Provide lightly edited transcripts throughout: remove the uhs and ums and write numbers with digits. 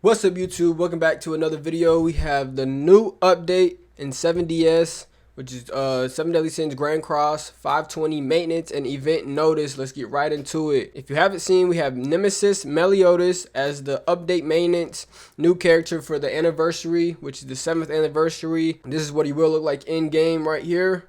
What's up, YouTube? Welcome back to another video. We have the new update in 7DS, which is 7 Deadly Sins Grand Cross 520 maintenance and event notice. Let's get right into it. If you haven't seen, we have Nemesis Meliodas as the update maintenance new character for the anniversary, which is the 7th anniversary. This is what he will look like in game right here.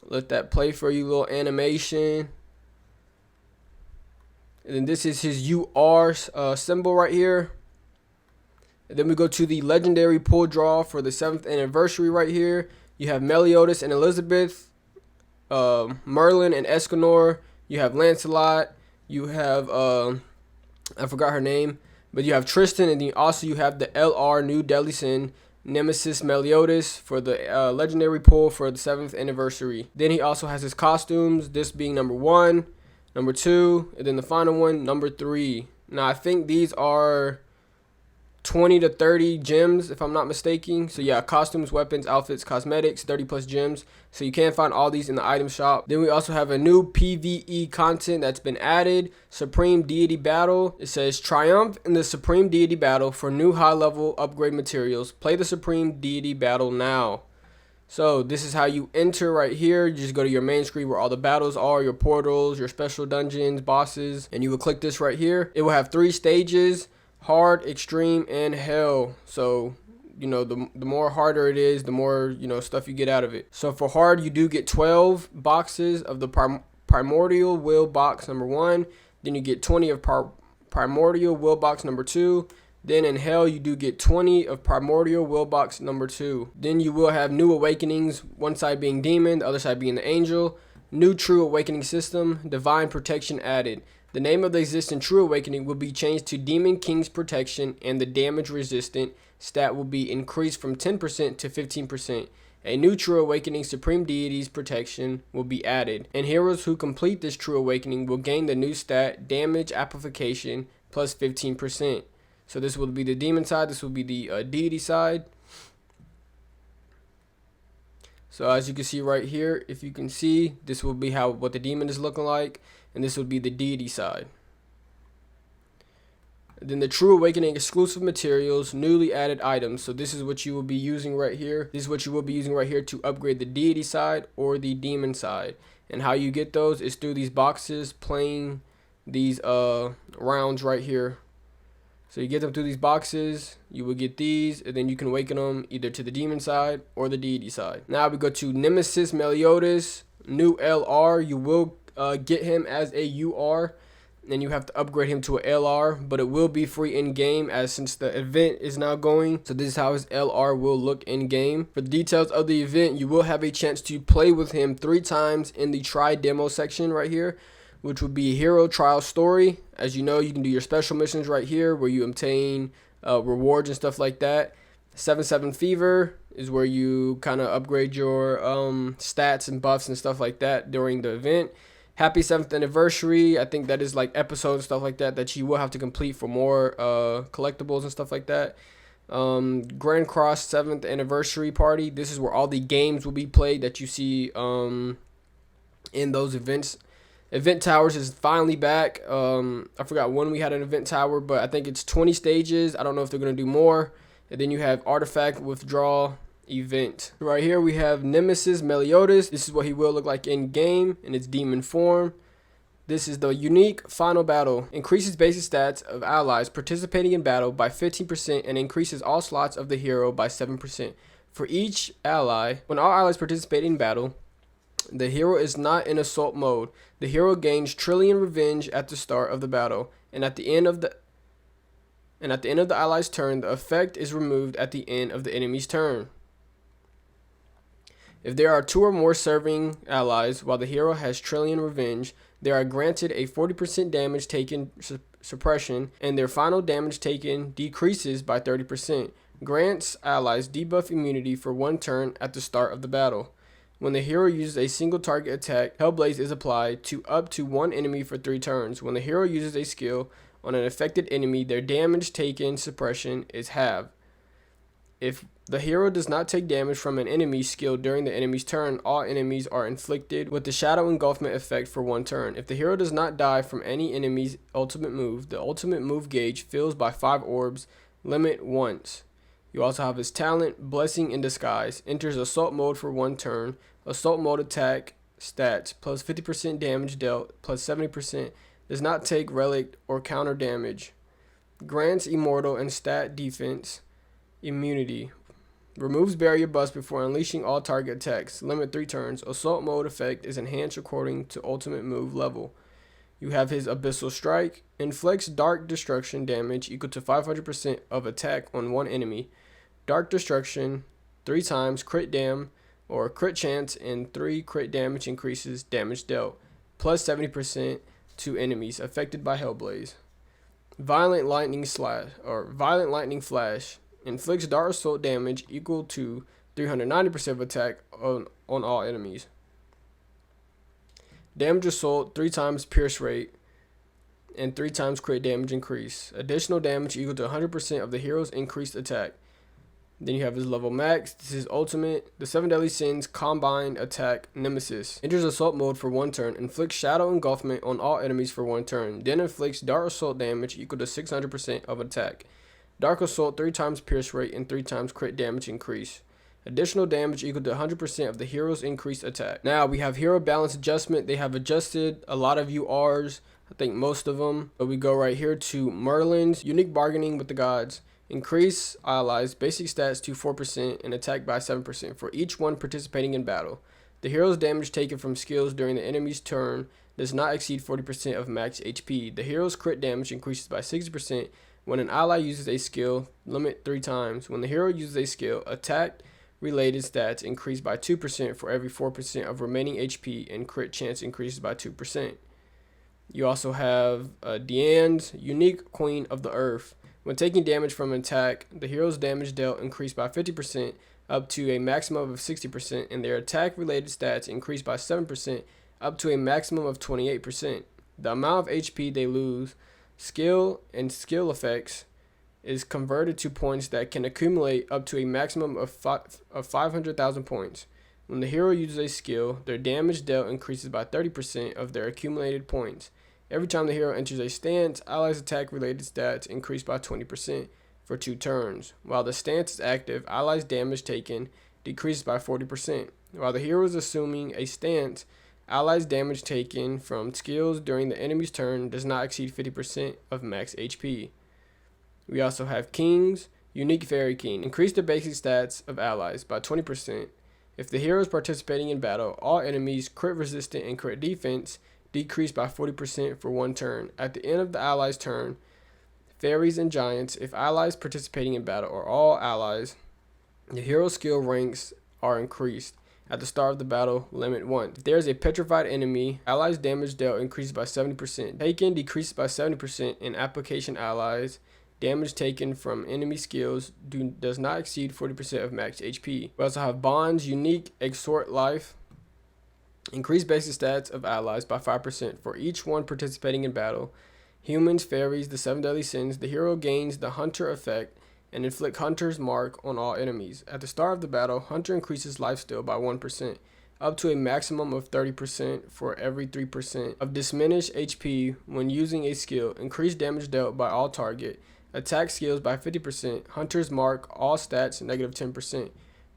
Let that play for you, little animation. And then this is his UR symbol right here. And then we go to the legendary pull draw for the 7th anniversary right here. You have Meliodas and Elizabeth, Merlin and Escanor. You have Lancelot. You have, I forgot her name. But you have Tristan, and then also you have the LR new Deadly Sin, Nemesis Meliodas, for the legendary pull for the 7th anniversary. Then he also has his costumes, this being number 1. Number 2, and then the final one, number 3. Now, I think these are 20 to 30 gems, if I'm not mistaken. So, yeah, costumes, weapons, outfits, cosmetics, 30 plus gems. So, you can find all these in the item shop. Then we also have a new PvE content that's been added. Supreme Deity Battle. It says, Triumph in the Supreme Deity Battle for new high-level upgrade materials. Play the Supreme Deity Battle now. So this is how you enter right here. You just go to your main screen where all the battles are, your portals, your special dungeons, bosses, and you will click this right here. It will have 3 stages: hard, extreme, and hell. So, you know, the more harder it is, the more, you know, stuff you get out of it. So for hard, you do get 12 boxes of the primordial will box number 1. Then you get 20 of primordial will box number 2. Then in hell, you do get 20 of primordial will box number 2. Then you will have new awakenings, one side being demon, the other side being the angel. New true awakening system, divine protection added. The name of the existing true awakening will be changed to Demon King's Protection, and the damage resistant stat will be increased from 10% to 15%. A new true awakening Supreme Deity's Protection will be added, and heroes who complete this true awakening will gain the new stat damage amplification plus 15%. So this will be the demon side. This will be the deity side. So as you can see right here, if you can see, this will be what the demon is looking like, and this will be the deity side. And then the true awakening exclusive materials, newly added items. So this is what you will be using right here. This is what you will be using right here to upgrade the deity side or the demon side. And how you get those is through these boxes, playing these rounds right here. So you get them through these boxes, you will get these, and then you can awaken them either to the demon side or the deity side. Now we go to Nemesis Meliodas, new LR. You will get him as a UR, and you have to upgrade him to a LR, but it will be free in game since the event is now going. So this is how his LR will look in game. For the details of the event, you will have a chance to play with him 3 times in the try demo section right here, which would be hero trial story. As you know, you can do your special missions right here where you obtain rewards and stuff like that. 7-7 fever is where you kind of upgrade your stats and buffs and stuff like that during the event. Happy 7th anniversary, I think that is like episodes and stuff like that you will have to complete for more collectibles and stuff like that. Grand Cross 7th anniversary party, this is where all the games will be played that you see in those events. Event Towers is finally back. I forgot when we had an event tower, but I think it's 20 stages. I don't know if they're going to do more. And then you have artifact withdrawal event. Right here we have Nemesis Meliodas. This is what he will look like in game in its demon form. This is the unique final battle. Increases basic stats of allies participating in battle by 15% and increases all slots of the hero by 7%. For each ally, when all allies participate in battle, the hero is not in assault mode. The hero gains trillion revenge at the start of the battle, and at the end of the ally's turn, the effect is removed at the end of the enemy's turn. If there are 2 or more serving allies while the hero has trillion revenge, they are granted a 40% damage taken suppression, and their final damage taken decreases by 30%. Grants allies debuff immunity for 1 turn at the start of the battle. When the hero uses a single target attack, Hellblaze is applied to up to 1 enemy for 3 turns. When the hero uses a skill on an affected enemy, their damage taken suppression is halved. If the hero does not take damage from an enemy's skill during the enemy's turn, all enemies are inflicted with the Shadow Engulfment effect for 1 turn. If the hero does not die from any enemy's ultimate move, the ultimate move gauge fills by 5 orbs, limit once. You also have his talent, Blessing in Disguise. Enters Assault mode for 1 turn. Assault mode attack stats, plus 50% damage dealt, plus 70%. Does not take relic or counter damage. Grants Immortal and stat defense immunity. Removes barrier buffs before unleashing all target attacks. Limit 3 turns. Assault mode effect is enhanced according to ultimate move level. You have his Abyssal Strike. Inflicts dark destruction damage equal to 500% of attack on 1 enemy. Dark destruction 3 times crit dam or crit chance, and 3 crit damage increases damage dealt, plus 70% to enemies affected by Hellblaze. Violent Lightning Flash. Inflicts dark assault damage equal to 390% of attack on all enemies. Damage assault 3 times pierce rate and 3 times crit damage increase. Additional damage equal to 100% of the hero's increased attack. Then you have his level max. This is ultimate. The 7 Deadly Sins combined attack Nemesis. Enters assault mode for 1 turn. Inflicts shadow engulfment on all enemies for 1 turn. Then inflicts dark assault damage equal to 600% of attack. Dark assault 3 times pierce rate and 3 times crit damage increase. Additional damage equal to 100% of the hero's increased attack. Now we have hero balance adjustment. They have adjusted a lot of URs. I think most of them. But we go right here to Merlin's unique bargaining with the gods. Increase allies' basic stats to 4% and attack by 7% for each one participating in battle. The hero's damage taken from skills during the enemy's turn does not exceed 40% of max HP. The hero's crit damage increases by 60% when an ally uses a skill, limit 3 times. When the hero uses a skill, attack related stats increase by 2% for every 4% of remaining HP, and crit chance increases by 2%. You also have Diane's unique Queen of the Earth. When taking damage from an attack, the hero's damage dealt increased by 50% up to a maximum of 60%, and their attack-related stats increased by 7% up to a maximum of 28%. The amount of HP they lose, skill and skill effects, is converted to points that can accumulate up to a maximum of 500,000 points. When the hero uses a skill, their damage dealt increases by 30% of their accumulated points. Every time the hero enters a stance, allies' attack-related stats increase by 20% for 2 turns. While the stance is active, allies' damage taken decreases by 40%. While the hero is assuming a stance, allies' damage taken from skills during the enemy's turn does not exceed 50% of max HP. We also have King's unique Fairy King. Increase the basic stats of allies by 20%. If the hero is participating in battle, all enemies crit resistant and crit defense decreased by 40% for 1 turn. At the end of the allies' turn, fairies and giants, if allies participating in battle or all allies, the hero skill ranks are increased. At the start of the battle, limit 1. If there is a petrified enemy, allies' damage dealt increases by 70%. Taken decreases by 70% in application allies. Damage taken from enemy skills does not exceed 40% of max HP. We also have Bond's unique Exhort Life. Increase basic stats of allies by 5% for each one participating in battle. Humans, fairies, the 7 Deadly Sins. The hero gains the Hunter effect and inflict Hunter's Mark on all enemies. At the start of the battle, Hunter increases lifesteal by 1%, up to a maximum of 30% for every 3% of diminished HP when using a skill. Increase damage dealt by all target. Attack skills by 50%. Hunter's Mark, all stats, negative 10%.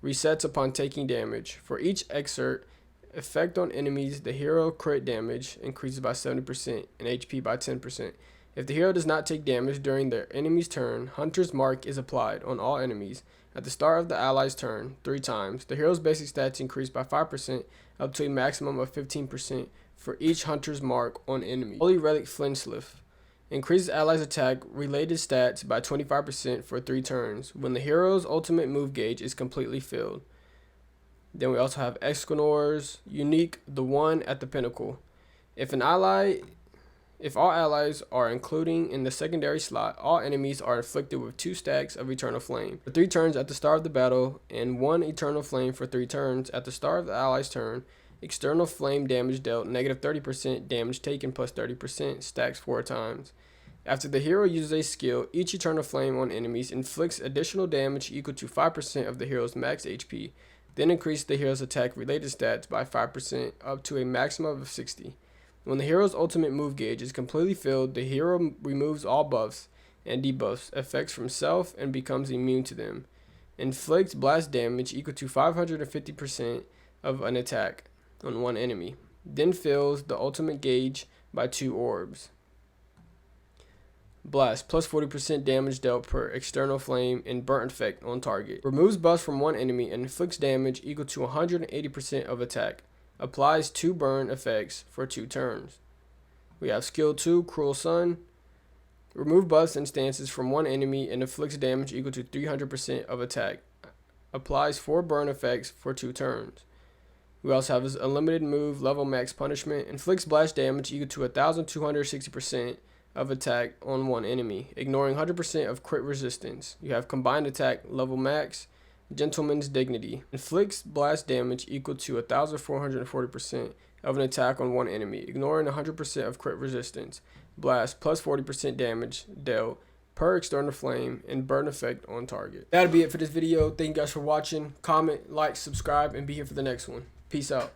Resets upon taking damage. For each exert effect on enemies, the hero crit damage increases by 70% and HP by 10%. If the hero does not take damage during their enemy's turn, Hunter's Mark is applied on all enemies. At the start of the ally's turn, 3 times, the hero's basic stats increase by 5% up to a maximum of 15% for each Hunter's Mark on enemy. Holy Relic Flinchlift increases allies' attack related stats by 25% for 3 turns when the hero's ultimate move gauge is completely filled. Then we also have Escanor's unique The One at the Pinnacle. If all allies are including in the secondary slot, all enemies are inflicted with 2 stacks of Eternal Flame for 3 turns at the start of the battle, and 1 Eternal Flame for 3 turns at the start of the ally's turn. External Flame damage dealt, negative 30%, damage taken plus 30%, stacks 4 times. After the hero uses a skill, each Eternal Flame on enemies inflicts additional damage equal to 5% of the hero's max HP, then increase the hero's attack related stats by 5% up to a maximum of 60. When the hero's ultimate move gauge is completely filled, the hero removes all buffs and debuffs effects from self and becomes immune to them. Inflicts blast damage equal to 550% of an attack on one enemy, then fills the ultimate gauge by 2 orbs. Blast, plus 40% damage dealt per external flame and burnt effect on target. Removes buffs from one enemy and inflicts damage equal to 180% of attack. Applies 2 burn effects for 2 turns. We have skill 2, Cruel Sun. Remove buffs and stances from one enemy and inflicts damage equal to 300% of attack. Applies 4 burn effects for 2 turns. We also have his unlimited move, level max punishment. Inflicts blast damage equal to 1,260% of attack on one enemy, ignoring 100% of crit resistance. You have combined attack, level max, Gentleman's Dignity. Inflicts blast damage equal to 1,440% of an attack on one enemy, ignoring 100% of crit resistance. Blast, plus 40% damage dealt per external flame and burn effect on target. That'll be it for this video. Thank you guys for watching. Comment, like, subscribe, and be here for the next one. Peace out.